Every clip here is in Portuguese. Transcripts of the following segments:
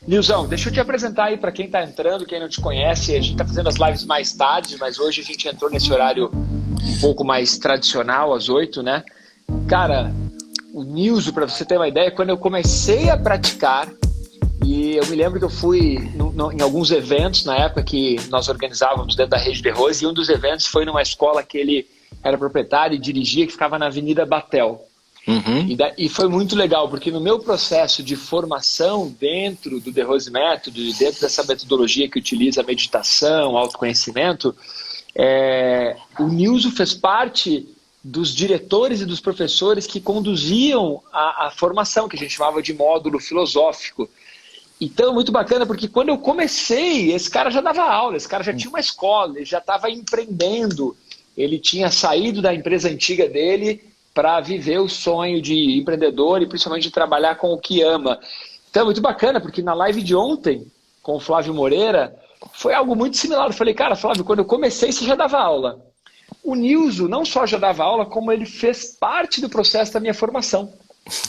Nilzão, deixa eu te apresentar aí para quem está entrando, quem não te conhece. A gente está fazendo as lives mais tarde, mas hoje a gente entrou nesse horário um pouco mais tradicional, às 8, né? Cara, o Nilzo, para você ter uma ideia, quando eu comecei a praticar, e eu me lembro que eu fui em alguns eventos na época que nós organizávamos dentro da Rede de Rose, e um dos eventos foi numa escola que ele era proprietário e dirigia, que ficava na Avenida Batel. Uhum. E foi muito legal, porque no meu processo de formação dentro do The Rose Method, dentro dessa metodologia que utiliza meditação, autoconhecimento, o Nilzo fez parte dos diretores e dos professores que conduziam a formação, que a gente chamava de módulo filosófico. Então, muito bacana, porque quando eu comecei, esse cara já dava aula, esse cara já tinha uma escola, ele já estava empreendendo, ele tinha saído da empresa antiga dele para viver o sonho de empreendedor e principalmente de trabalhar com o que ama. Então, muito bacana, porque na live de ontem, com o Flávio Moreira, foi algo muito similar. Eu falei, cara, Flávio, quando eu comecei, você já dava aula. O Nilzo não só já dava aula, como ele fez parte do processo da minha formação.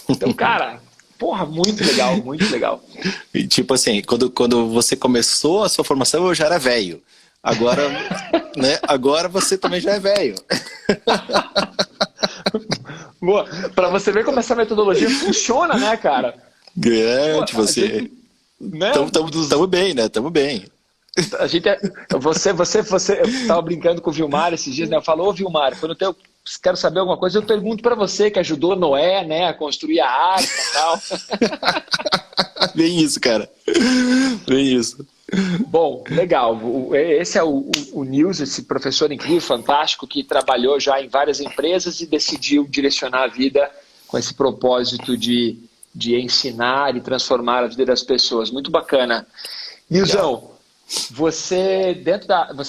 Então, cara, porra, muito legal, muito legal. E, tipo assim, quando você começou a sua formação, eu já era velho. Agora, né, agora você também já é velho. Boa, para você ver como essa metodologia funciona, né, cara? Grande Pô, você. né? Tamo bem, né? Tamo bem. A gente eu tava brincando com o Vilmar esses dias, né? Eu falo, ô Vilmar, quando eu quero saber alguma coisa, eu pergunto para você que ajudou Noé, né, a construir a arca e tal. Bem isso, cara. Bem isso. Bom, legal. Esse é o Nils, esse professor incrível, fantástico, que trabalhou já em várias empresas e decidiu direcionar a vida com esse propósito de ensinar e transformar a vida das pessoas. Muito bacana. Nilzão, você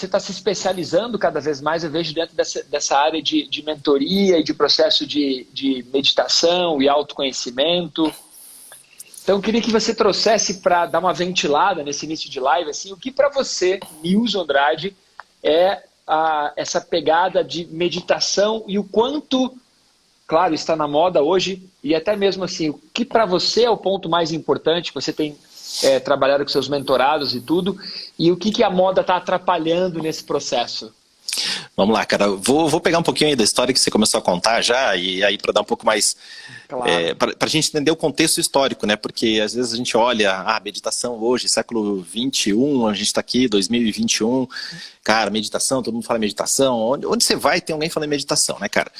está se especializando cada vez mais, eu vejo, dentro dessa área de mentoria e de processo de meditação e autoconhecimento. Então, eu queria que você trouxesse para dar uma ventilada nesse início de live, assim, o que para você, Nilson Andrade, é essa pegada de meditação e o quanto, claro, está na moda hoje, e até mesmo assim, o que para você é o ponto mais importante, que você tem trabalhado com seus mentorados e tudo, e o que a moda está atrapalhando nesse processo? Vamos lá, cara. Vou pegar um pouquinho aí da história que você começou a contar já, e aí para dar um pouco mais. Claro. Para a gente entender o contexto histórico, né? Porque às vezes a gente olha a meditação hoje, século XXI, a gente está aqui, 2021, cara, meditação, todo mundo fala meditação. Onde você vai, tem alguém falando meditação, né, cara?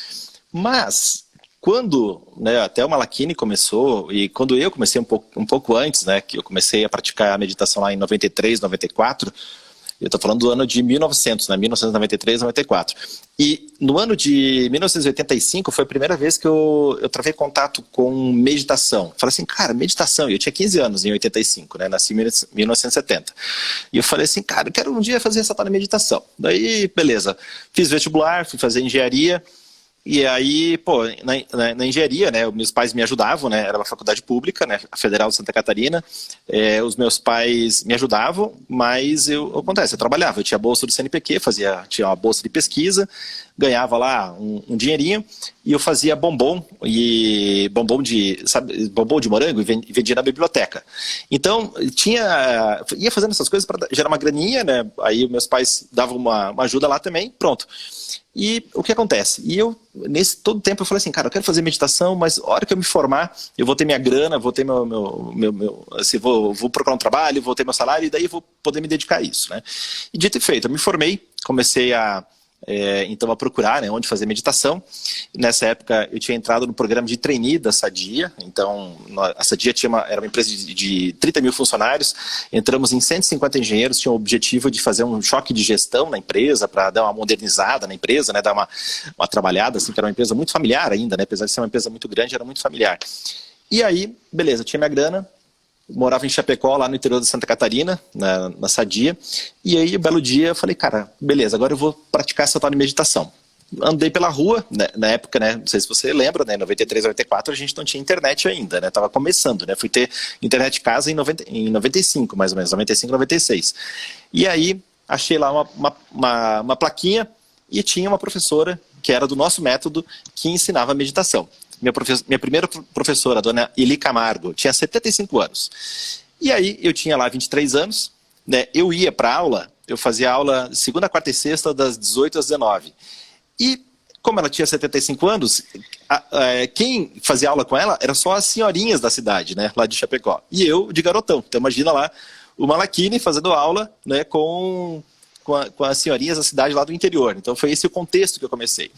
Mas quando, né, até o Malakini começou, e quando eu comecei um pouco antes, né, que eu comecei a praticar a meditação lá em 93, 94. Eu estou falando do ano de 1900, né? 1993, 94. E no ano de 1985 foi a primeira vez que eu travei contato com meditação. Falei assim, cara, meditação. E eu tinha 15 anos em 85, né? Nasci em 1970. E eu falei assim, cara, eu quero um dia fazer essa tal de meditação. Daí, beleza. Fiz vestibular, fui fazer engenharia. E aí, pô, na engenharia, né, meus pais me ajudavam, né, era uma faculdade pública, né, a Federal de Santa Catarina, os meus pais me ajudavam, mas acontece, eu trabalhava, eu tinha bolsa do CNPq, tinha uma bolsa de pesquisa, ganhava lá um dinheirinho, e eu fazia bombom de morango e vendia na biblioteca. Então, ia fazendo essas coisas para gerar uma graninha, né, aí meus pais davam uma ajuda lá também, pronto. E o que acontece? E eu, nesse todo tempo, eu falei assim, cara, eu quero fazer meditação, mas a hora que eu me formar, eu vou ter minha grana, vou ter assim, vou procurar um trabalho, vou ter meu salário, e daí eu vou poder me dedicar a isso, né? E dito e feito, eu me formei, comecei então a procurar, né, onde fazer meditação. Nessa época eu tinha entrado no programa de trainee da Sadia. Então a Sadia era uma empresa de 30 mil funcionários, entramos em 150 engenheiros, tinha o objetivo de fazer um choque de gestão na empresa, para dar uma modernizada na empresa, né, dar uma trabalhada, assim, que era uma empresa muito familiar ainda, né, apesar de ser uma empresa muito grande, era muito familiar. E aí, beleza, eu tinha minha grana, morava em Chapecó, lá no interior de Santa Catarina, na Sadia. E aí, um belo dia, eu falei, cara, beleza, agora eu vou praticar essa tal de meditação. Andei pela rua, né, na época, né, não sei se você lembra, né, em 93, 94 a gente não tinha internet ainda, né, tava começando, né, fui ter internet de casa em 95, mais ou menos, 95, 96. E aí, achei lá uma plaquinha e tinha uma professora que era do nosso método que ensinava meditação. Minha primeira professora, a dona Eli Camargo, tinha 75 anos. E aí eu tinha lá 23 anos, né? Eu ia para aula, eu fazia aula segunda, quarta e sexta, das 18 às 19. E como ela tinha 75 anos, quem fazia aula com ela era só as senhorinhas da cidade, né? Lá de Chapecó. E eu de garotão. Então imagina lá o Malachini fazendo aula, né, com as senhorinhas da cidade lá do interior. Então foi esse o contexto que eu comecei.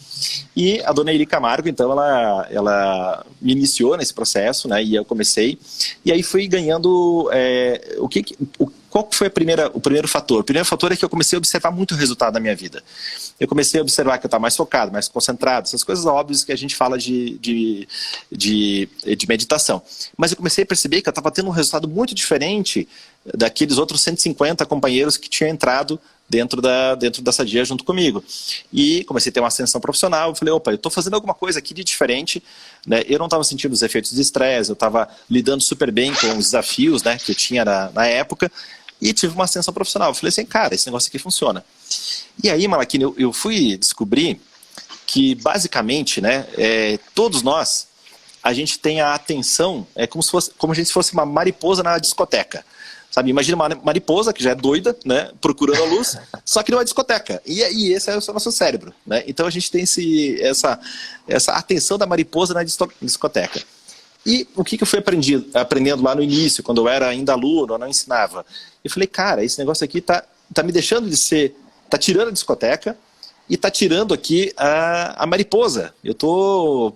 E a dona Eri Camargo, então, ela me iniciou nesse processo, né, e eu comecei. E aí fui ganhando... qual foi o primeiro fator? O primeiro fator é que eu comecei a observar muito o resultado da minha vida. Eu comecei a observar que eu estava mais focado, mais concentrado, essas coisas óbvias que a gente fala de meditação. Mas eu comecei a perceber que eu estava tendo um resultado muito diferente daqueles outros 150 companheiros que tinham entrado dentro da Sadia junto comigo. E comecei a ter uma ascensão profissional. Eu falei, opa, eu estou fazendo alguma coisa aqui de diferente, né? Eu não estava sentindo os efeitos de estresse, eu estava lidando super bem com os desafios, né, que eu tinha na época, e tive uma ascensão profissional. Eu falei assim, cara, esse negócio aqui funciona. E aí, Malachini, eu fui descobrir que, basicamente, né, todos nós, a gente tem a atenção, como a gente fosse uma mariposa na discoteca. Sabe, imagina uma mariposa que já é doida, né, procurando a luz, só que numa discoteca. E esse é o nosso cérebro, né? Então a gente tem essa atenção da mariposa na discoteca. E o que eu fui aprendendo lá no início, quando eu era ainda aluno, eu não ensinava? Eu falei, cara, esse negócio aqui tá me deixando de ser... Tá tirando a discoteca e tá tirando aqui a mariposa. Eu tô,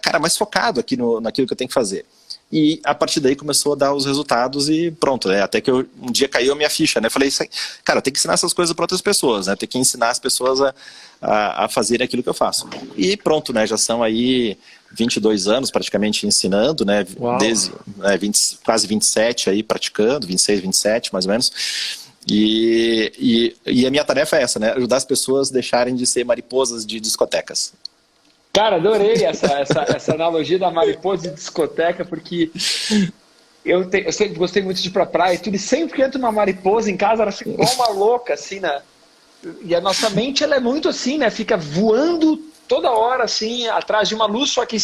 cara, mais focado aqui naquilo que eu tenho que fazer. E a partir daí começou a dar os resultados e pronto, né? Até que um dia caiu a minha ficha, né? Falei, cara, eu tenho que ensinar essas coisas para outras pessoas, né? Tem que ensinar as pessoas a fazerem aquilo que eu faço. E pronto, né? Já são aí 22 anos praticamente ensinando, né? Desde quase 27 aí praticando, 26, 27 mais ou menos. E a minha tarefa é essa, né? Ajudar as pessoas a deixarem de ser mariposas de discotecas. Cara, adorei essa analogia da mariposa de discoteca, porque eu sempre gostei muito de ir pra praia e tudo, e sempre que entra uma mariposa em casa, ela fica igual uma louca, assim, né? E a nossa mente, ela é muito assim, né? Fica voando toda hora, assim, atrás de uma luz, só que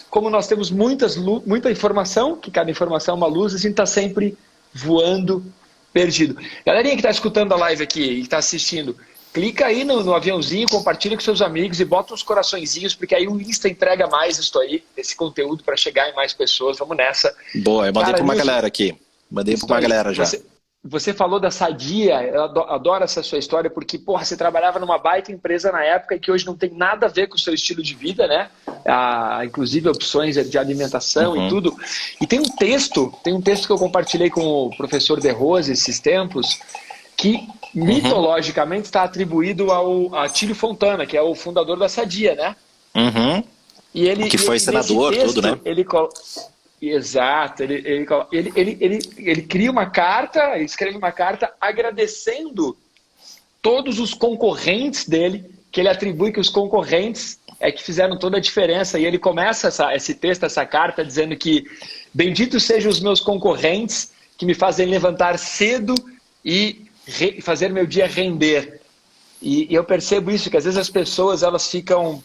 como nós temos muita informação, que cada informação é uma luz, a gente tá sempre voando, perdido. Galerinha que tá escutando a live aqui e que tá assistindo, clica aí no aviãozinho, compartilha com seus amigos e bota uns coraçõezinhos, porque aí o Insta entrega mais isso aí, esse conteúdo para chegar em mais pessoas. Vamos nessa. Boa, eu mandei para uma galera aqui. Mandei para uma galera já. Você falou da Sadia, eu adoro essa sua história, porque, porra, você trabalhava numa baita empresa na época e que hoje não tem nada a ver com o seu estilo de vida, né? Inclusive opções de alimentação e tudo. E tem um texto que eu compartilhei com o professor De Rose esses tempos, que mitologicamente está atribuído ao Atílio Fontana, que é o fundador da Sadia, né? E que foi senador, texto, tudo, né? Exato. Ele cria uma carta, ele escreve uma carta agradecendo todos os concorrentes dele, que ele atribui que os concorrentes que fizeram toda a diferença. E ele começa esse texto, essa carta, dizendo que benditos sejam os meus concorrentes que me fazem levantar cedo e fazer meu dia render. E eu percebo isso, que às vezes as pessoas elas ficam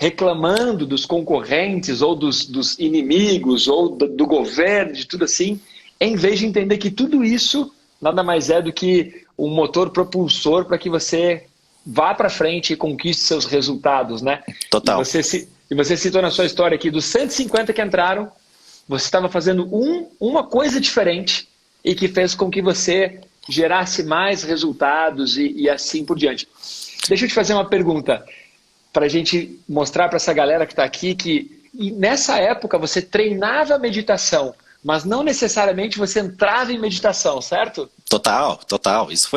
reclamando dos concorrentes ou dos inimigos ou do governo, de tudo assim, em vez de entender que tudo isso nada mais é do que um motor propulsor para que você vá para frente e conquiste seus resultados, né? Total. E você citou na sua história aqui, dos 150 que entraram, você estava fazendo uma coisa diferente e que fez com que você gerasse mais resultados e assim por diante. Deixa eu te fazer uma pergunta, para a gente mostrar para essa galera que está aqui que nessa época você treinava a meditação, mas não necessariamente você entrava em meditação, certo? Total. Isso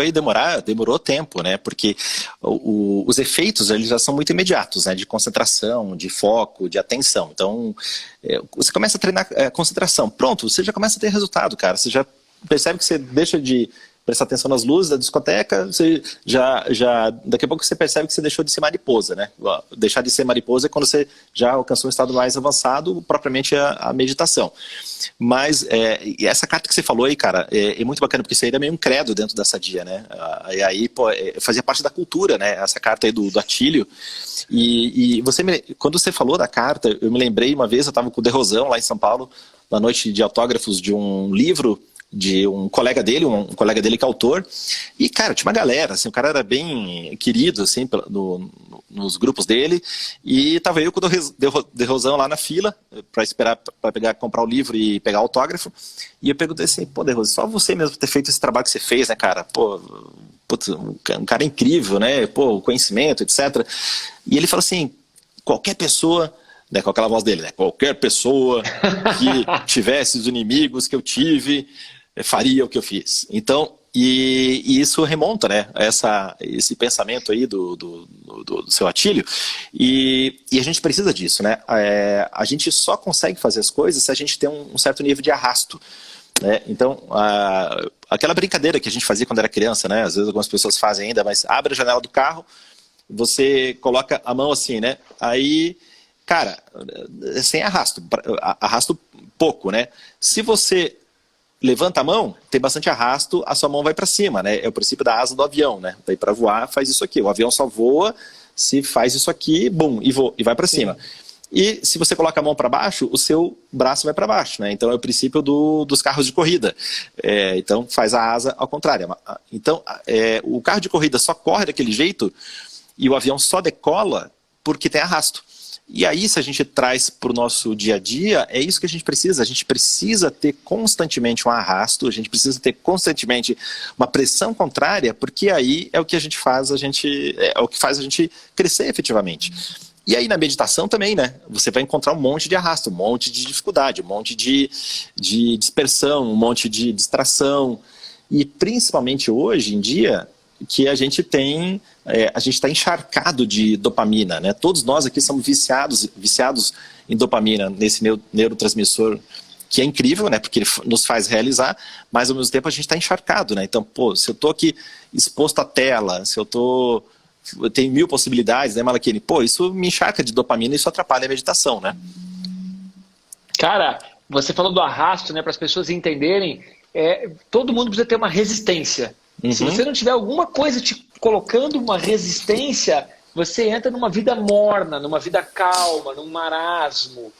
demorou tempo, né? Porque os efeitos eles já são muito imediatos, né? De concentração, de foco, de atenção. Então, você começa a treinar concentração. Pronto, você já começa a ter resultado, cara. Você já percebe que você deixa de prestar atenção nas luzes da discoteca, você daqui a pouco você percebe que você deixou de ser mariposa, né? Deixar de ser mariposa é quando você já alcançou um estado mais avançado, propriamente a meditação. Mas essa carta que você falou aí, cara, é muito bacana, porque isso aí era meio um credo dentro da Sadia, né? E aí, fazia parte da cultura, né? Essa carta aí do Atílio. E quando você falou da carta, eu me lembrei uma vez, eu estava com o De Rosão lá em São Paulo, na noite de autógrafos de um livro de um colega dele, um colega dele que é autor, e, cara, tinha uma galera, assim, o cara era bem querido, assim, nos grupos dele, e tava eu com o Derrosão lá na fila, para esperar, para comprar o livro e pegar o autógrafo, e eu perguntei assim, pô, Derrosão, só você mesmo ter feito esse trabalho que você fez, né, cara, pô, putz, um cara incrível, né, pô, o conhecimento, etc. E ele falou assim, qualquer pessoa, né, com aquela voz dele, né, qualquer pessoa que tivesse os inimigos que eu tive, faria o que eu fiz. Então, e isso remonta, né, esse pensamento aí do seu Atílio, e a gente precisa disso, né, a gente só consegue fazer as coisas se a gente tem um certo nível de arrasto, né? Então, aquela brincadeira que a gente fazia quando era criança, né, às vezes algumas pessoas fazem ainda, mas abre a janela do carro, você coloca a mão assim, né, aí, cara, sem arrasto pouco, né, se você levanta a mão, tem bastante arrasto, a sua mão vai para cima, né? É o princípio da asa do avião, né? Daí para voar faz isso aqui. O avião só voa se faz isso aqui, bum, e vai para cima. E se você coloca a mão para baixo, o seu braço vai para baixo, né? Então é o princípio dos carros de corrida. Então faz a asa ao contrário. Então o carro de corrida só corre daquele jeito e o avião só decola porque tem arrasto. E aí, se a gente traz para o nosso dia a dia, é isso que a gente precisa. A gente precisa ter constantemente um arrasto, a gente precisa ter constantemente uma pressão contrária, porque aí é o que a gente faz, é o que faz a gente crescer efetivamente. E aí na meditação também, né? Você vai encontrar um monte de arrasto, um monte de dificuldade, um monte de dispersão, um monte de distração. E principalmente hoje em dia, que a gente está encharcado de dopamina, né? Todos nós aqui somos viciados em dopamina, nesse neurotransmissor que é incrível, né? Porque ele nos faz realizar, mas ao mesmo tempo a gente está encharcado, né? Então, pô, se eu estou aqui exposto à tela, se eu tenho 1000 possibilidades, né, Malaquini? Pô, isso me encharca de dopamina e isso atrapalha a meditação, né? Cara, você falou do arrasto, né? Para as pessoas entenderem, todo mundo precisa ter uma resistência. Se você não tiver alguma coisa te colocando uma resistência, você entra numa vida morna, numa vida calma, num marasmo.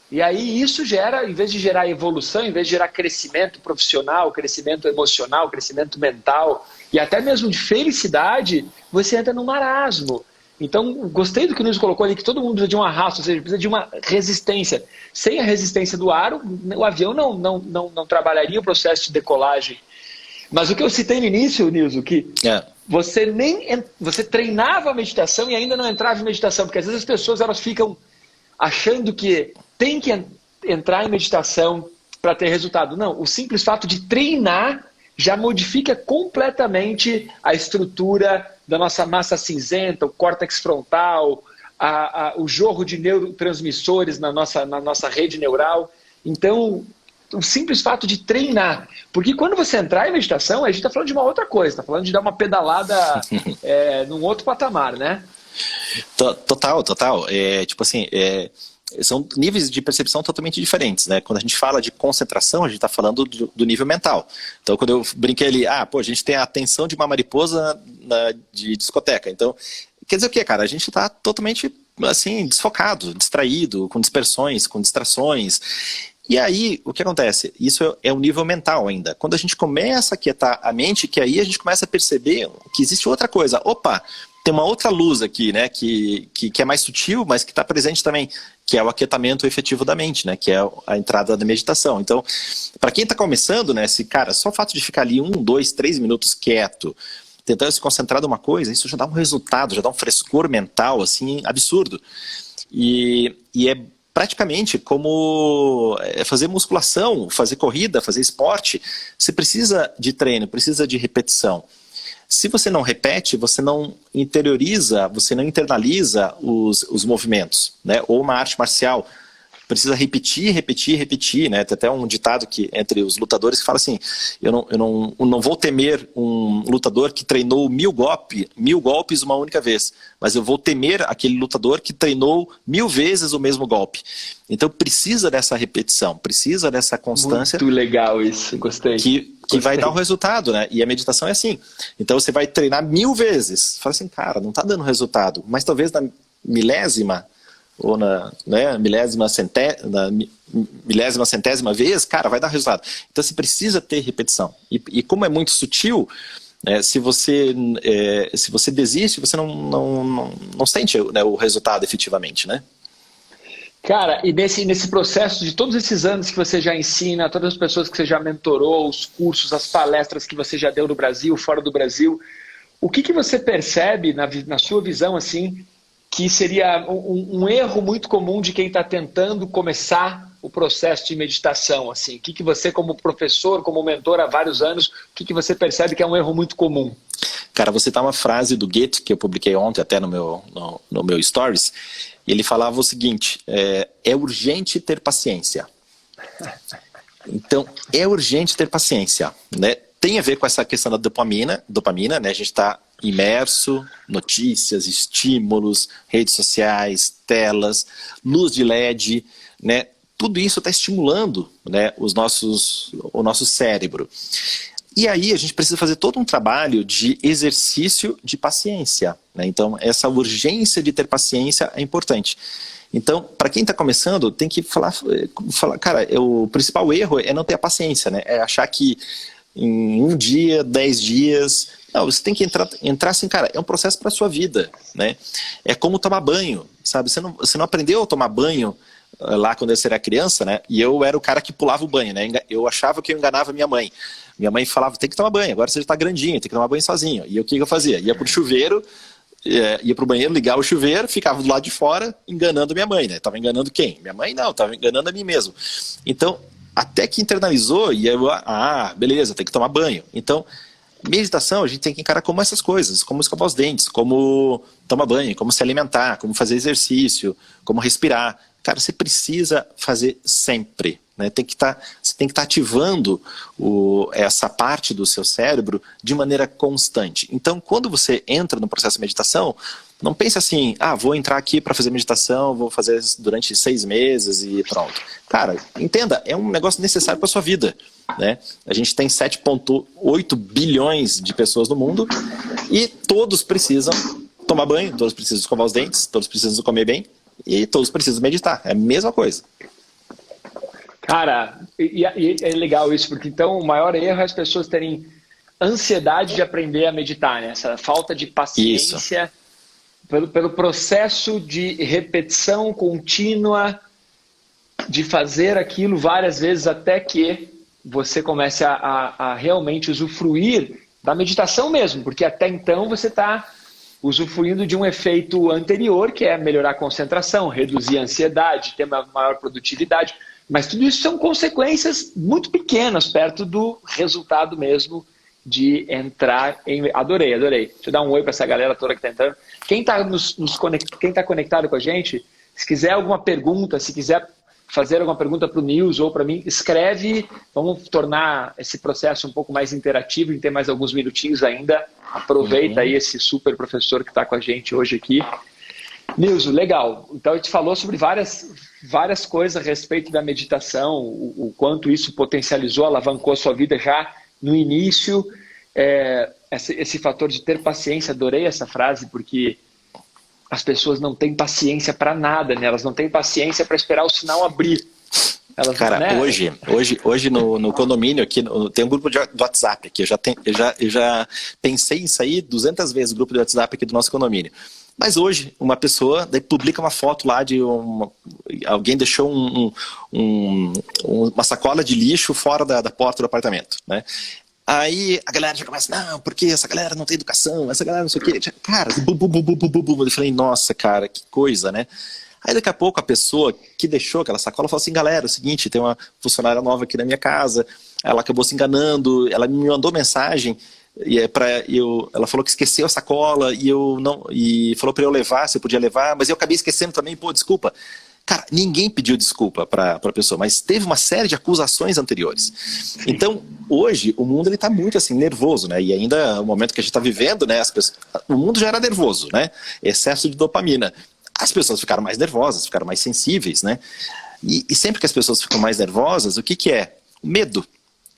E aí isso gera, em vez de gerar evolução, em vez de gerar crescimento profissional, crescimento emocional, crescimento mental e até mesmo de felicidade, você entra num marasmo. Então, gostei do que o Nilson colocou ali, que todo mundo precisa de um arrasto, ou seja, precisa de uma resistência. Sem a resistência do ar, o avião não trabalharia o processo de decolagem. Mas o que eu citei no início, Nilson, que você treinava a meditação e ainda não entrava em meditação, porque às vezes as pessoas elas ficam achando que tem que entrar em meditação para ter resultado. Não, o simples fato de treinar já modifica completamente a estrutura da nossa massa cinzenta, o córtex frontal, o jorro de neurotransmissores na nossa rede neural. Então, o simples fato de treinar. Porque quando você entrar em meditação, a gente está falando de uma outra coisa, está falando de dar uma pedalada num outro patamar, né? Total. Tipo assim, são níveis de percepção totalmente diferentes, né? Quando a gente fala de concentração, a gente está falando do nível mental. Então, quando eu brinquei ali, a gente tem a atenção de uma mariposa de discoteca. Então, quer dizer o quê, cara? A gente está totalmente, assim, desfocado, distraído, com dispersões, com distrações. E aí, o que acontece? Isso é um nível mental ainda. Quando a gente começa a quietar a mente, que aí a gente começa a perceber que existe outra coisa. Opa, tem uma outra luz aqui, né? Que é mais sutil, mas que está presente também, que é o aquietamento efetivo da mente, né? Que é a entrada da meditação. Então, para quem está começando, né? Só o fato de ficar ali 1, 2, 3 minutos quieto, tentando se concentrar numa coisa, isso já dá um resultado, já dá um frescor mental, assim, absurdo. E é praticamente como fazer musculação, fazer corrida, fazer esporte. Você precisa de treino, precisa de repetição. Se você não repete, você não interioriza, você não internaliza os movimentos, né? Ou uma arte marcial precisa repetir, né? Tem até um ditado entre os lutadores que fala assim, eu não vou temer um lutador que treinou 1000 golpes uma única vez, mas eu vou temer aquele lutador que treinou 1000 vezes o mesmo golpe. Então precisa dessa repetição, precisa dessa constância. Muito legal isso, gostei. Que vai dar o resultado, né? E a meditação é assim. Então você vai treinar 1000 vezes. Fala assim, cara, não tá dando resultado, mas talvez na milésima ou na, né, milésima centésima vez, cara, vai dar resultado. Então você precisa ter repetição. E como é muito sutil, se você desiste, você não sente, né, o resultado efetivamente, né? Cara, e nesse processo de todos esses anos que você já ensina, todas as pessoas que você já mentorou, os cursos, as palestras que você já deu no Brasil, fora do Brasil, o que você percebe na sua visão, assim, que seria um erro muito comum de quem está tentando começar o processo de meditação? Assim? O que você, como professor, como mentor há vários anos, o que você percebe que é um erro muito comum? Cara, vou citar uma frase do Goethe, que eu publiquei ontem até no meu Stories. Ele falava o seguinte, é urgente ter paciência. Então, é urgente ter paciência, né? Tem a ver com essa questão da dopamina, né? A gente está imerso, notícias, estímulos, redes sociais, telas, luz de LED, né? Tudo isso está estimulando, né, o nosso cérebro. E aí a gente precisa fazer todo um trabalho de exercício de paciência, né? Então, essa urgência de ter paciência é importante. Então, para quem está começando, tem que falar, cara, o principal erro é não ter a paciência, né? É achar que em 1 dia, 10 dias... Não, você tem que entrar assim, cara, é um processo para a sua vida, né? É como tomar banho, sabe? Você não aprendeu a tomar banho lá quando você era criança, né? E eu era o cara que pulava o banho, né? Eu achava que eu enganava minha mãe. Minha mãe falava, tem que tomar banho, agora você já está grandinho, tem que tomar banho sozinho. E o que eu fazia? Ia pro chuveiro, ia pro banheiro, ligava o chuveiro, ficava do lado de fora enganando minha mãe, né? Tava enganando quem? Minha mãe não, tava enganando a mim mesmo. Então, até que internalizou, e eu, beleza, tem que tomar banho. Então, meditação a gente tem que encarar como essas coisas, como escovar os dentes, como tomar banho, como se alimentar, como fazer exercício, como respirar. Cara, você precisa fazer sempre, né? Você tem que estar ativando essa parte do seu cérebro de maneira constante. Então, quando você entra no processo de meditação, não pense assim, vou entrar aqui para fazer meditação, vou fazer durante 6 meses e pronto. Cara, entenda, é um negócio necessário para a sua vida, né? A gente tem 7,8 bilhões de pessoas no mundo e todos precisam tomar banho, todos precisam escovar os dentes, todos precisam comer bem e todos precisam meditar. É a mesma coisa. Cara, e é legal isso, porque então o maior erro é as pessoas terem ansiedade de aprender a meditar, né? Essa falta de paciência pelo processo de repetição contínua, de fazer aquilo várias vezes até que você comece a realmente usufruir da meditação mesmo, porque até então você está usufruindo de um efeito anterior, que é melhorar a concentração, reduzir a ansiedade, ter uma maior produtividade, mas tudo isso são consequências muito pequenas perto do resultado mesmo de entrar em... Adorei. Deixa eu dar um oi para essa galera toda que está entrando. Quem está conectado com a gente, se quiser alguma pergunta, se quiser fazer alguma pergunta para o Nils ou para mim, escreve. Vamos tornar esse processo um pouco mais interativo e tem mais alguns minutinhos ainda. Aproveita aí esse super professor que está com a gente hoje aqui. Nils, legal. Então a gente falou sobre várias coisas a respeito da meditação, o quanto isso potencializou, alavancou a sua vida já no início. Esse fator de ter paciência, adorei essa frase, porque as pessoas não têm paciência para nada, né? Elas não têm paciência para esperar o sinal abrir. Cara, né? hoje no condomínio aqui, tem um grupo do WhatsApp aqui, eu já pensei em sair 200 vezes o grupo de WhatsApp aqui do nosso condomínio. Mas hoje, uma pessoa daí publica uma foto lá de alguém deixou uma sacola de lixo fora da porta do apartamento, né? Aí a galera já começa, não, porque essa galera não tem educação, essa galera não sei o quê. Cara, eu falei, nossa, cara, que coisa, né? Aí daqui a pouco a pessoa que deixou aquela sacola falou assim, galera, é o seguinte, tem uma funcionária nova aqui na minha casa, ela acabou se enganando, ela me mandou mensagem, ela falou que esqueceu a sacola e falou para eu levar, se eu podia levar, mas eu acabei esquecendo também, desculpa. Cara, ninguém pediu desculpa para a pessoa, mas teve uma série de acusações anteriores. Então, hoje, o mundo está muito assim, nervoso, né? E ainda o momento que a gente está vivendo, né? O mundo já era nervoso, né? Excesso de dopamina. As pessoas ficaram mais nervosas, ficaram mais sensíveis, né? E sempre que as pessoas ficam mais nervosas, o que é? Medo.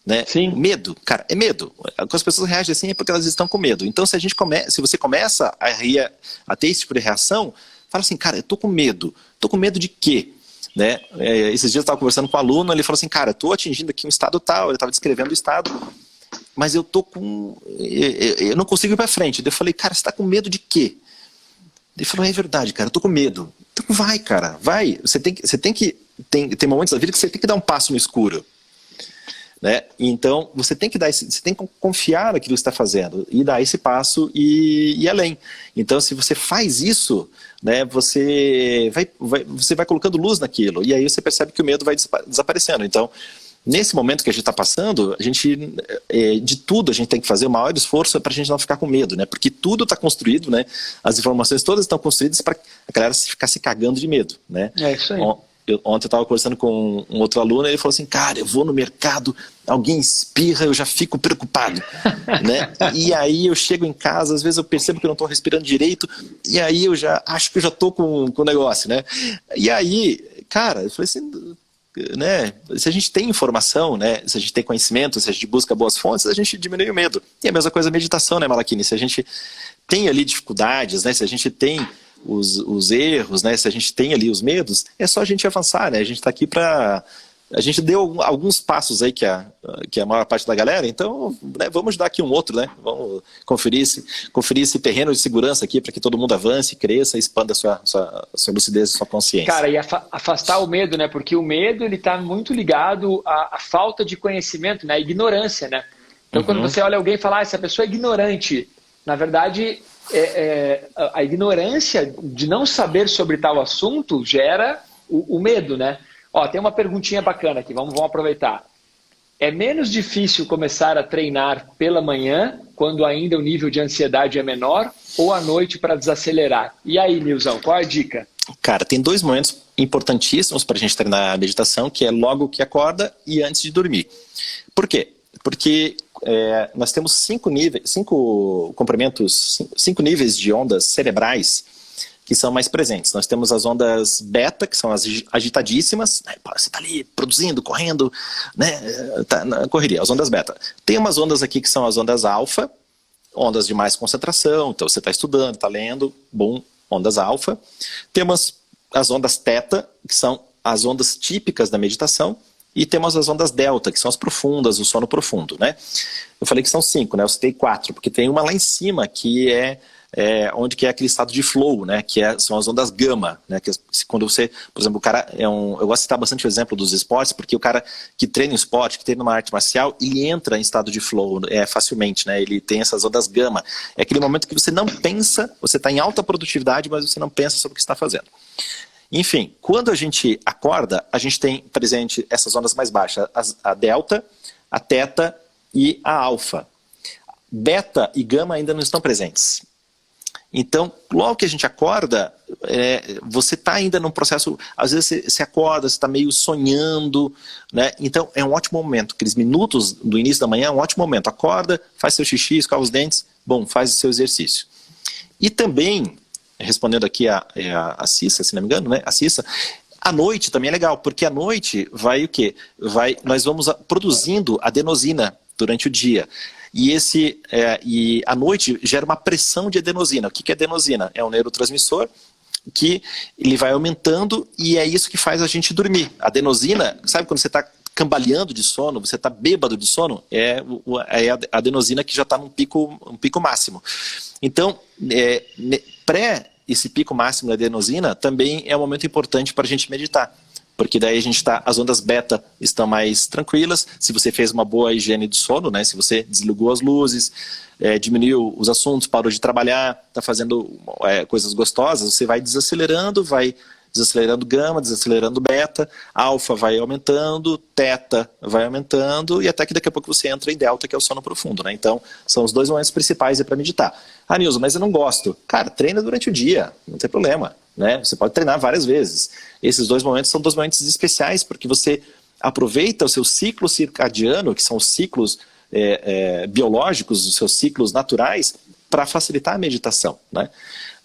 Né? Sim. Medo, cara, é medo. Quando as pessoas reagem assim é porque elas estão com medo. Então, se você começa a ter esse tipo de reação, fala assim, cara, eu tô com medo. Tô com medo de quê? Né? Esses dias eu estava conversando com um aluno, ele falou assim, cara, estou atingindo aqui um estado tal, ele estava descrevendo o estado, mas eu não consigo ir para frente. Eu falei, cara, você está com medo de quê? Ele falou, é verdade, cara, eu tô com medo. Então vai, cara, vai. Tem momentos da vida que você tem que dar um passo no escuro. Né? Então, você tem que confiar naquilo que você está fazendo e dar esse passo e ir além. Então, se você faz isso, né, você vai colocando luz naquilo e aí você percebe que o medo vai desaparecendo. Então, nesse momento que a gente está passando, de tudo a gente tem que fazer o maior esforço para a gente não ficar com medo, né? Porque tudo está construído, né? As informações todas estão construídas para a galera ficar se cagando de medo, né? É isso aí. Ontem eu estava conversando com um outro aluno e ele falou assim, cara, eu vou no mercado, alguém espirra, eu já fico preocupado. Né? E aí eu chego em casa, às vezes eu percebo que eu não estou respirando direito, e aí eu já acho que eu já estou com o negócio. Né? E aí, cara, eu falei assim, né, se a gente tem informação, né, se a gente tem conhecimento, se a gente busca boas fontes, a gente diminui o medo. E a mesma coisa a meditação, né, Malakini? Se a gente tem ali dificuldades, né, se a gente tem os erros, né? Se a gente tem ali os medos, é só a gente avançar, né? A gente está aqui para... A gente deu alguns passos aí que a maior parte da galera, então, né, vamos ajudar aqui um outro, né? Vamos conferir esse terreno de segurança aqui para que todo mundo avance, cresça, expanda a sua lucidez e sua consciência. Cara, e afastar o medo, né? Porque o medo, ele está muito ligado à falta de conhecimento, né? À ignorância, né? Então, quando você olha alguém e fala, essa pessoa é ignorante, na verdade... a ignorância de não saber sobre tal assunto gera o medo, né? Ó, tem uma perguntinha bacana aqui, vamos aproveitar. É menos difícil começar a treinar pela manhã, quando ainda o nível de ansiedade é menor, ou à noite para desacelerar? E aí, Nilson, qual é a dica? Cara, tem 2 momentos importantíssimos para a gente treinar a meditação, que é logo que acorda e antes de dormir. Por quê? Porque nós temos 5 níveis de ondas cerebrais que são mais presentes. Nós temos as ondas beta, que são as agitadíssimas, né? Você está ali produzindo, correndo, né? Tá na correria, as ondas beta. Tem umas ondas aqui que são as ondas alfa, ondas de mais concentração, então você está estudando, está lendo, bom, ondas alfa. Temos as ondas teta, que são as ondas típicas da meditação, e temos as ondas delta, que são as profundas, o sono profundo, né? Eu falei que são 5, né? Eu citei 4, porque tem uma lá em cima que onde que é aquele estado de flow, né? São as ondas gama, né? Que quando você, por exemplo, o cara eu gosto de citar bastante o exemplo dos esportes, porque o cara que treina um esporte, que treina uma arte marcial, ele entra em estado de flow facilmente, né? Ele tem essas ondas gama. É aquele momento que você não pensa, você está em alta produtividade, mas você não pensa sobre o que está fazendo. Enfim, quando a gente acorda, a gente tem presente essas ondas mais baixas, a delta, a teta e a alfa. Beta e gama ainda não estão presentes. Então, logo que a gente acorda, você está ainda num processo, às vezes você acorda, você está meio sonhando, né? Então é um ótimo momento, aqueles minutos do início da manhã é um ótimo momento. Acorda, faz seu xixi, escova os dentes, bom, faz o seu exercício. E também, respondendo aqui a Cissa, se não me engano, né? A Cissa, à noite também é legal, porque à noite vai o quê? Nós vamos produzindo adenosina durante o dia. E à noite gera uma pressão de adenosina. O que é adenosina? É um neurotransmissor que ele vai aumentando e é isso que faz a gente dormir. A adenosina, sabe quando você está cambaleando de sono, você está bêbado de sono? É a adenosina que já está num pico máximo. Então, esse pico máximo da adenosina também é um momento importante para a gente meditar. Porque daí as ondas beta estão mais tranquilas, se você fez uma boa higiene de sono, né? Se você desligou as luzes, diminuiu os assuntos, parou de trabalhar, está fazendo coisas gostosas, você vai desacelerando gama, desacelerando beta, alfa vai aumentando, teta vai aumentando, e até que daqui a pouco você entra em delta, que é o sono profundo, né? Então, são os 2 momentos principais para meditar. Ah, Nilson, mas eu não gosto. Cara, treina durante o dia, não tem problema, né? Você pode treinar várias vezes. Esses 2 momentos são 2 momentos especiais, porque você aproveita o seu ciclo circadiano, que são os ciclos biológicos, os seus ciclos naturais, para facilitar a meditação, né?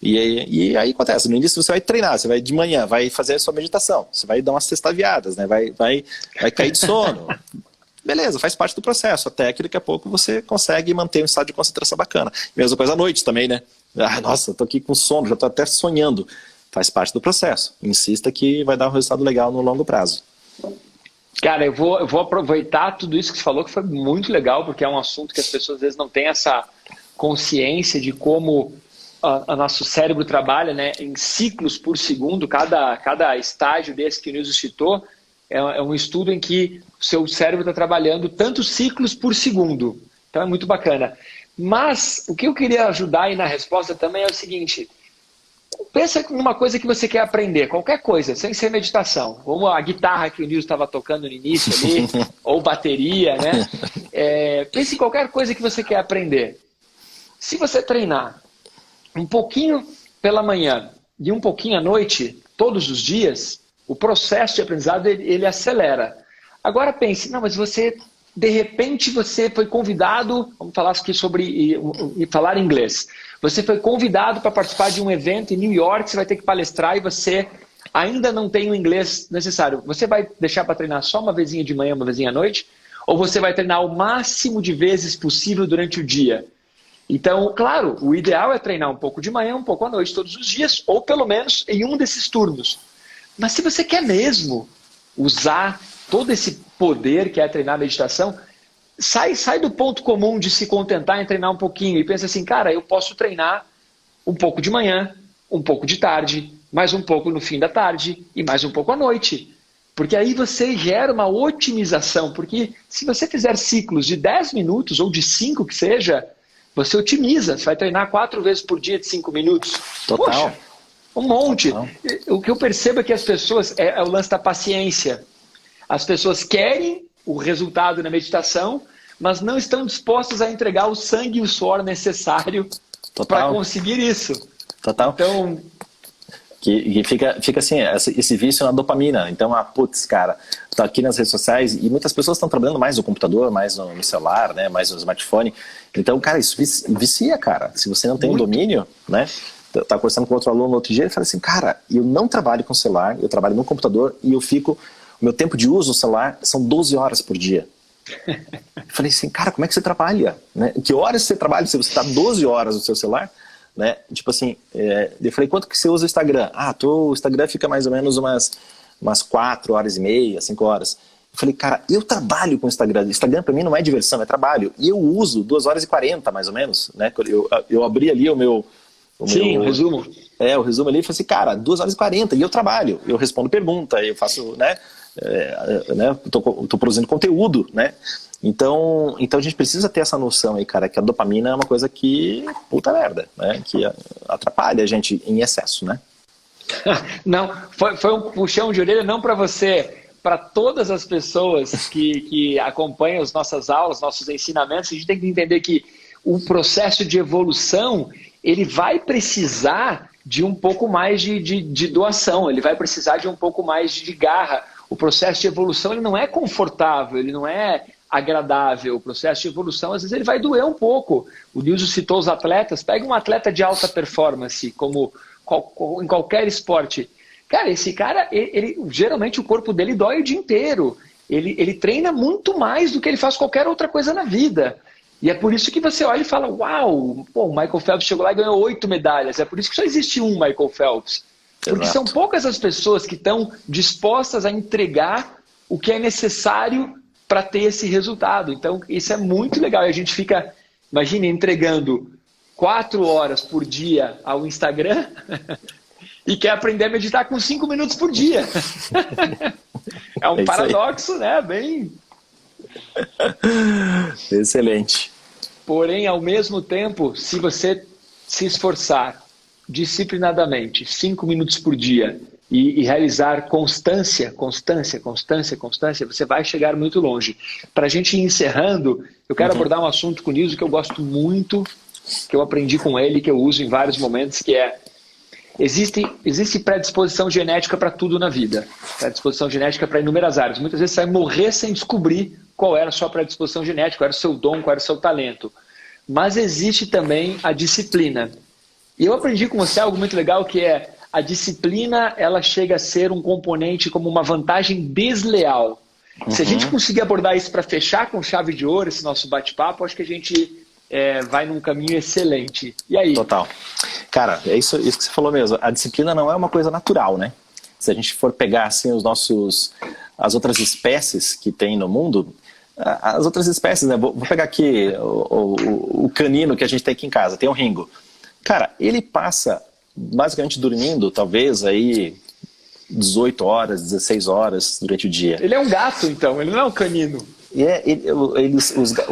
E aí acontece, no início você vai treinar, você vai de manhã, vai fazer a sua meditação, você vai dar umas sextaviadas, né? vai cair de sono. Beleza, faz parte do processo, até que daqui a pouco você consegue manter um estado de concentração bacana. Mesma coisa à noite também, né? Ah, nossa, tô aqui com sono, já tô até sonhando. faz parte do processo. Insista que vai dar um resultado legal no longo prazo. Cara, eu vou aproveitar tudo isso que você falou, que foi muito legal, porque é um assunto que as pessoas às vezes não têm essa consciência de como o nosso cérebro trabalha, né, em ciclos por segundo. Cada estágio desse que o Nilson citou é um estudo em que o seu cérebro está trabalhando tantos ciclos por segundo. Então é muito bacana. Mas o que eu queria ajudar aí na resposta também é o seguinte: pensa numa coisa que você quer aprender, qualquer coisa, sem ser meditação. Como a guitarra que o Nilson estava tocando no início ali, ou bateria, né? Pense em qualquer coisa que você quer aprender. Se você treinar um pouquinho pela manhã e um pouquinho à noite, todos os dias, o processo de aprendizado ele acelera. Agora pense, não, mas de repente você foi convidado, vamos falar aqui sobre falar inglês. Você foi convidado para participar de um evento em New York, você vai ter que palestrar e você ainda não tem o inglês necessário. Você vai deixar para treinar só uma vezinha de manhã, uma vezinha à noite? Ou você vai treinar o máximo de vezes possível durante o dia? Então, claro, o ideal é treinar um pouco de manhã, um pouco à noite, todos os dias, ou pelo menos em um desses turnos. Mas se você quer mesmo usar todo esse poder que é treinar a meditação, sai do ponto comum de se contentar em treinar um pouquinho e pensa assim, cara, eu posso treinar um pouco de manhã, um pouco de tarde, mais um pouco no fim da tarde e mais um pouco à noite. Porque aí você gera uma otimização, porque se você fizer ciclos de 10 minutos ou de 5 que seja, você otimiza, você vai treinar 4 vezes por dia de 5 minutos. Total. Poxa, um monte. Total. O que eu percebo é que as pessoas, é o lance da paciência. As pessoas querem o resultado na meditação, mas não estão dispostas a entregar o sangue e o suor necessário para conseguir isso. Total. Então, que fica assim, esse vício na dopamina. Então, putz, cara, tá aqui nas redes sociais e muitas pessoas estão trabalhando mais no computador, mais no celular, né, mais no smartphone. Então, cara, isso vicia, cara. Se você não tem um domínio, né? Eu estava conversando com outro aluno no outro dia e falei assim, cara, eu não trabalho com celular, eu trabalho no computador e o meu tempo de uso no celular são 12 horas por dia. Eu falei assim, cara, como é que você trabalha? Né? Que horas você trabalha se você está 12 horas no seu celular? Né? Tipo assim, eu falei, quanto que você usa o Instagram? O Instagram fica mais ou menos umas 4 horas e meia, 5 horas. Eu falei, cara, eu trabalho com o Instagram. Instagram para mim não é diversão, é trabalho. E eu uso 2 horas e 40 mais ou menos. Né? Eu abri ali o resumo. O resumo ali e falei assim, cara, 2 horas e 40 e eu trabalho. Eu respondo pergunta, eu faço, né? Tô produzindo conteúdo, né? Então a gente precisa ter essa noção aí, cara, que a dopamina é uma coisa que, puta merda, né? Que atrapalha a gente em excesso, né? Não, foi um puxão de orelha não para você, para todas as pessoas que acompanham as nossas aulas, nossos ensinamentos. A gente tem que entender que o processo de evolução, ele vai precisar de um pouco mais de doação, ele vai precisar de um pouco mais de garra. O processo de evolução ele não é confortável, ele não é agradável. O processo de evolução, às vezes, ele vai doer um pouco. O Nilson citou os atletas. Pega um atleta de alta performance, como em qualquer esporte. Cara, esse cara, geralmente o corpo dele dói o dia inteiro. Ele treina muito mais do que ele faz qualquer outra coisa na vida. E é por isso que você olha e fala, uau, o Michael Phelps chegou lá e ganhou 8 medalhas. É por isso que só existe um Michael Phelps. Porque são poucas as pessoas que estão dispostas a entregar o que é necessário para ter esse resultado. Então, isso é muito legal. E a gente fica, imagine, entregando 4 horas por dia ao Instagram e quer aprender a meditar com 5 minutos por dia. É um paradoxo, né? Bem... Excelente. Porém, ao mesmo tempo, se você se esforçar disciplinadamente, 5 minutos por dia, e realizar constância, você vai chegar muito longe. Para a gente ir encerrando, eu quero abordar um assunto com o Nilson que eu gosto muito, que eu aprendi com ele, que eu uso em vários momentos, que é: existe predisposição genética para tudo na vida. Predisposição genética para inúmeras áreas. Muitas vezes você vai morrer sem descobrir qual era a sua predisposição genética, qual era o seu dom, qual era o seu talento. Mas existe também a disciplina. E eu aprendi com você algo muito legal, que é a disciplina, ela chega a ser um componente como uma vantagem desleal. Se a gente conseguir abordar isso para fechar com chave de ouro esse nosso bate-papo, acho que a gente vai num caminho excelente. E aí? Total. Cara, é isso que você falou mesmo. A disciplina não é uma coisa natural, né? Se a gente for pegar assim as outras espécies que tem no mundo, as outras espécies, né? Vou pegar aqui o canino que a gente tem aqui em casa, tem o Ringo. Cara, ele passa basicamente dormindo, talvez aí 18 horas, 16 horas durante o dia. Ele é um gato, então, ele não é um canino.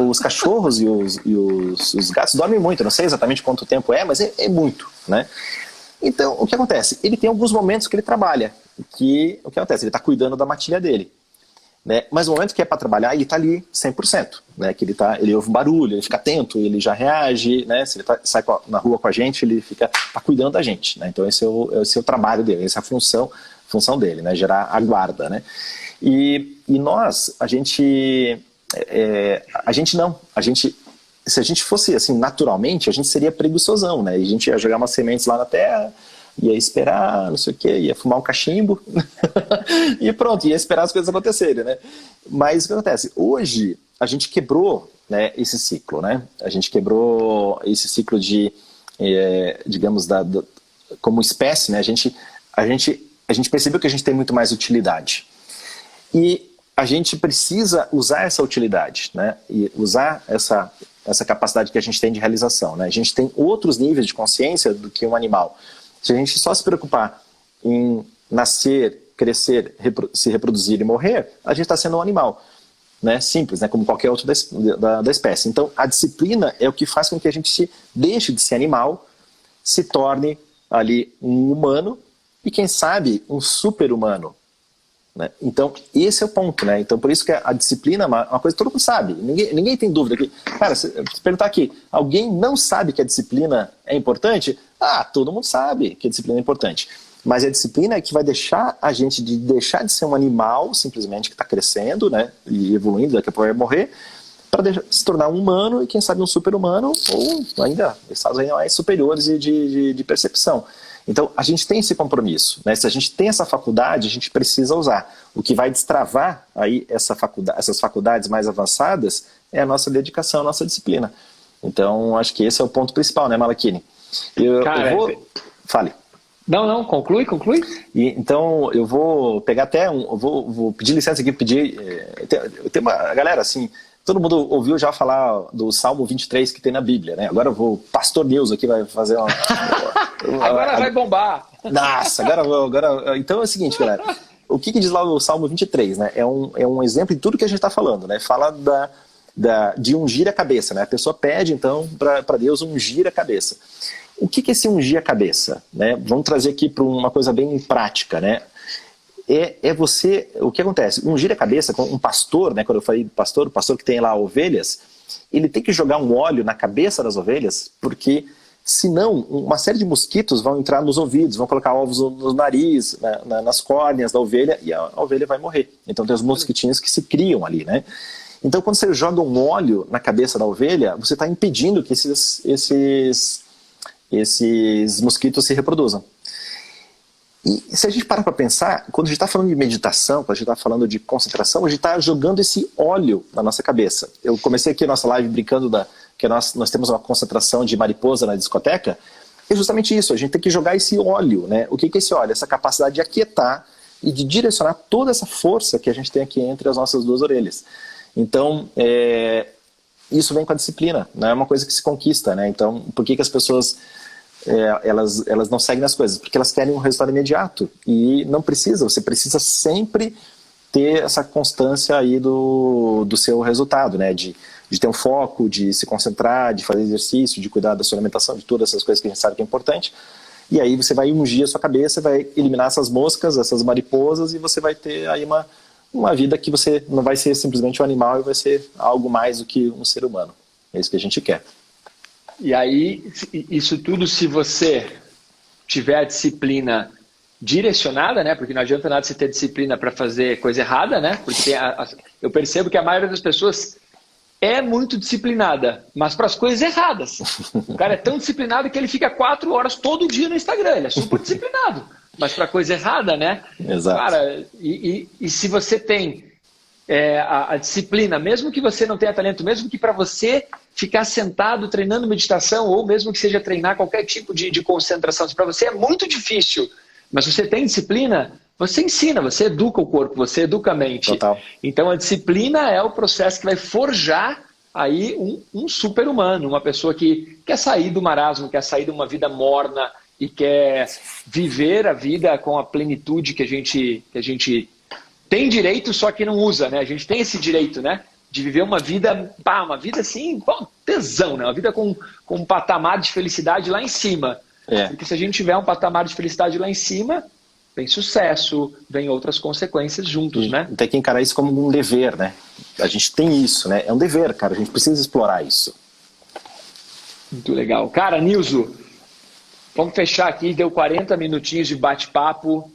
Os cachorros e os gatos dormem muito, não sei exatamente quanto tempo é, mas é muito, né? Então, o que acontece? Ele tem alguns momentos que ele trabalha, o que acontece? Ele está cuidando da matilha dele, né? Mas no momento que é para trabalhar, ele está ali 100%, né? Que ele ouve um barulho, ele fica atento, ele já reage, né? Se ele sai na rua com a gente, ele tá cuidando da gente, né? Então esse é o trabalho dele, essa é a função dele, né? Gerar a guarda, né? E nós, a gente não, se a gente fosse assim naturalmente, a gente seria preguiçosão, né? A gente ia jogar umas sementes lá na terra, ia esperar, não sei o quê, ia fumar um cachimbo e pronto, ia esperar as coisas acontecerem, né? Mas o que acontece? Hoje a gente quebrou, né, esse ciclo, né? A gente quebrou esse ciclo de, digamos, como espécie, né? A gente percebeu que a gente tem muito mais utilidade. E a gente precisa usar essa utilidade, né? E usar essa capacidade que a gente tem de realização, né? A gente tem outros níveis de consciência do que um animal. Se a gente só se preocupar em nascer, crescer, se reproduzir e morrer, a gente está sendo um animal, né? Simples, né? Como qualquer outro da espécie. Então, a disciplina é o que faz com que a gente deixe de ser animal, se torne ali um humano e, quem sabe, um super-humano. Né? Então, esse é o ponto, né? Então, por isso que a disciplina é uma coisa que todo mundo sabe. Ninguém tem dúvida. Cara, se perguntar aqui, alguém não sabe que a disciplina é importante? Todo mundo sabe que a disciplina é importante. Mas a disciplina é que vai deixar a gente deixar de ser um animal, simplesmente, que está crescendo, né? E evoluindo, daqui a pouco vai morrer, para se tornar um humano e, quem sabe, um super-humano, ou ainda estados ainda mais superiores de percepção. Então, a gente tem esse compromisso, né? Se a gente tem essa faculdade, a gente precisa usar. O que vai destravar aí essas faculdades mais avançadas é a nossa dedicação, a nossa disciplina. Então, acho que esse é o ponto principal, né, Malachini? Eu vou... Fale. Não, conclui. Então, eu vou pegar eu vou pedir licença aqui, tem uma galera, assim, todo mundo ouviu já falar do Salmo 23 que tem na Bíblia, né? Agora Pastor News aqui vai fazer uma... Agora vai bombar. Nossa, agora... Então é o seguinte, galera. O que diz lá o Salmo 23, né? É um exemplo de tudo que a gente está falando, né? Fala de ungir a cabeça, né? A pessoa pede, então, para Deus ungir a cabeça. O que é esse ungir a cabeça? Né? Vamos trazer aqui para uma coisa bem prática, né? O que acontece? Ungir a cabeça, com um pastor, né? Quando eu falei pastor, o pastor que tem lá ovelhas, ele tem que jogar um óleo na cabeça das ovelhas, porque senão uma série de mosquitos vão entrar nos ouvidos, vão colocar ovos no nariz, nas córneas da ovelha, e a ovelha vai morrer. Então tem os mosquitinhos que se criam ali, né? Então quando você joga um óleo na cabeça da ovelha, você está impedindo que esses mosquitos se reproduzam. E se a gente parar para pensar, quando a gente está falando de meditação, quando a gente está falando de concentração, a gente está jogando esse óleo na nossa cabeça. Eu comecei aqui a nossa live brincando que nós temos uma concentração de mariposa na discoteca. É justamente isso, a gente tem que jogar esse óleo, né? O que é esse óleo? Essa capacidade de aquietar e de direcionar toda essa força que a gente tem aqui entre as nossas duas orelhas. Então, isso vem com a disciplina, não é uma coisa que se conquista, né? Então, por que as pessoas... elas não seguem as coisas, porque elas querem um resultado imediato, e não precisa, você precisa sempre ter essa constância aí do seu resultado, né? De ter um foco, de se concentrar, de fazer exercício, de cuidar da sua alimentação, de todas essas coisas que a gente sabe que é importante, e aí você vai ungir a sua cabeça, vai eliminar essas moscas, essas mariposas, e você vai ter aí uma vida que você não vai ser simplesmente um animal, e vai ser algo mais do que um ser humano. É isso que a gente quer. E aí, isso tudo, se você tiver a disciplina direcionada, né? Porque não adianta nada você ter disciplina para fazer coisa errada, né? Porque eu percebo que a maioria das pessoas é muito disciplinada, mas para as coisas erradas. O cara é tão disciplinado que ele fica 4 horas todo dia no Instagram, ele é super disciplinado, mas para coisa errada, né? Exato. Cara, e se você tem a disciplina, mesmo que você não tenha talento, mesmo que para você ficar sentado treinando meditação, ou mesmo que seja treinar qualquer tipo de concentração. Se para você é muito difícil, mas você tem disciplina, você ensina, você educa o corpo, você educa a mente. Total. Então a disciplina é o processo que vai forjar aí um super-humano, uma pessoa que quer sair do marasmo, quer sair de uma vida morna e quer viver a vida com a plenitude que a gente tem direito, só que não usa, né? A gente tem esse direito, né? De viver uma vida assim, tesão, né? Uma vida com um patamar de felicidade lá em cima. Porque se a gente tiver um patamar de felicidade lá em cima, vem sucesso, vem outras consequências juntos, né? Tem que encarar isso como um dever, né? A gente tem isso, né? É um dever, cara. A gente precisa explorar isso. Muito legal. Cara, Nilson, vamos fechar aqui. Deu 40 minutinhos de bate-papo.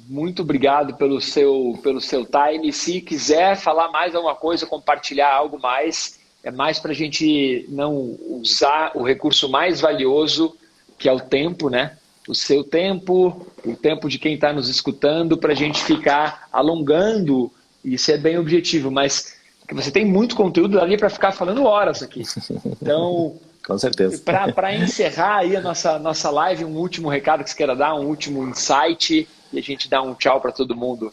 Muito obrigado pelo seu time. Se quiser falar mais alguma coisa, compartilhar algo mais, é mais para a gente não usar o recurso mais valioso, que é o tempo, né? O seu tempo, o tempo de quem está nos escutando, para a gente ficar alongando e ser bem objetivo. Mas que você tem muito conteúdo ali para ficar falando horas aqui. Então, com certeza. Para encerrar aí a nossa live, um último recado que você queira dar, um último insight, e a gente dá um tchau para todo mundo.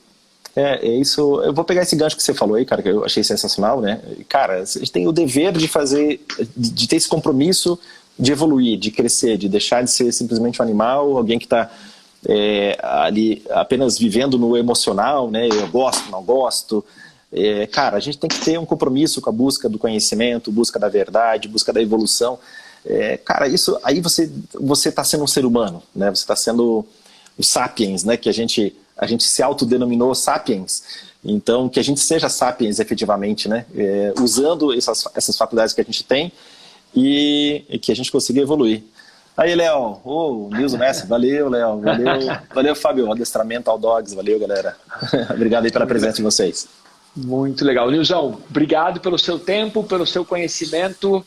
É isso. Eu vou pegar esse gancho que você falou aí, cara, que eu achei sensacional, né? Cara, a gente tem o dever de ter esse compromisso de evoluir, de crescer, de deixar de ser simplesmente um animal, alguém que está ali apenas vivendo no emocional, né? Eu gosto, não gosto. Cara, a gente tem que ter um compromisso com a busca do conhecimento, busca da verdade, busca da evolução. Cara, isso aí você está sendo um ser humano, né? Você está sendo o sapiens, né? Que a gente se autodenominou sapiens. Então, que a gente seja sapiens efetivamente, né? Usando essas faculdades que a gente tem e que a gente consiga evoluir. Aí, Léo, Nilson Messi, valeu, Léo, valeu, Fábio, adestramento ao Dogs, valeu, galera. Obrigado aí pela presença de vocês. Muito legal. Nilson, obrigado pelo seu tempo, pelo seu conhecimento.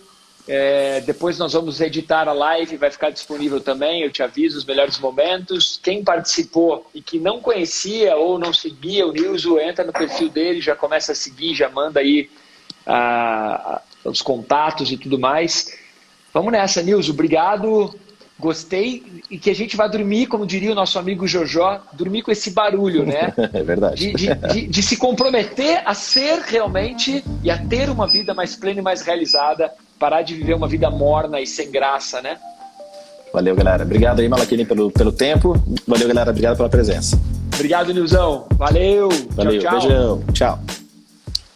Depois nós vamos editar a live, vai ficar disponível também, eu te aviso os melhores momentos. Quem participou e que não conhecia ou não seguia o Nilson, entra no perfil dele, já começa a seguir, já manda aí os contatos e tudo mais. Vamos nessa, Nilson, obrigado, gostei, e que a gente vai dormir, como diria o nosso amigo Jojó, dormir com esse barulho, né? É verdade. De se comprometer a ser realmente e a ter uma vida mais plena e mais realizada, parar de viver uma vida morna e sem graça, né? Valeu, galera. Obrigado aí, Malaquini, pelo tempo. Valeu, galera. Obrigado pela presença. Obrigado, Nilson. Valeu. Valeu. Tchau, tchau. Beijão. Tchau.